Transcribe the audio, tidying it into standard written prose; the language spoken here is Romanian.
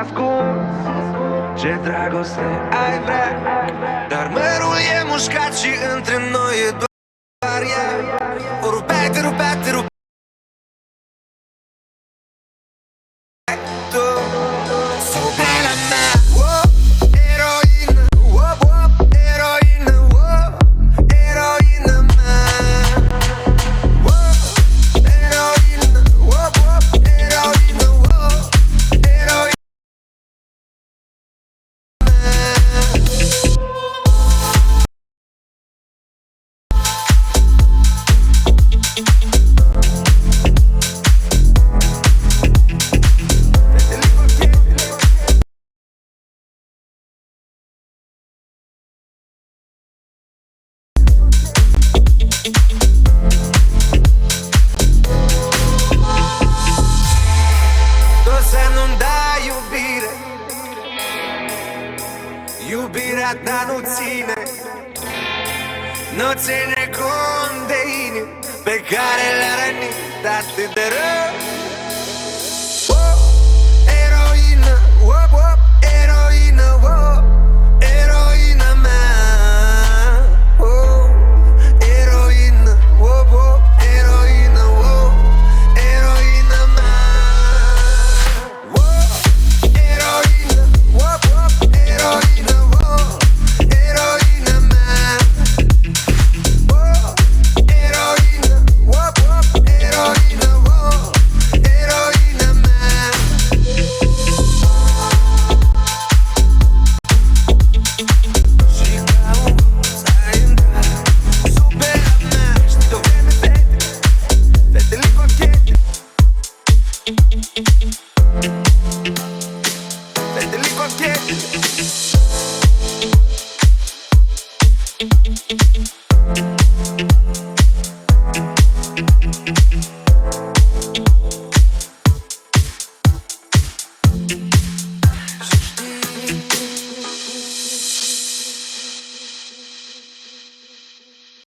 ascuns ce dragoste ai vrea, dar mărul e mușcat și între noi e doar ea. O rupeai, te rupeai, te rupeai tu, iubila mea, eroină, eroină, eroină mea, eroină, eroină, eroină. Tu să nu-mi dai iubire, iubirea ta nu ține, nu ține cont de inimi pe care le-a rănit atât de rău.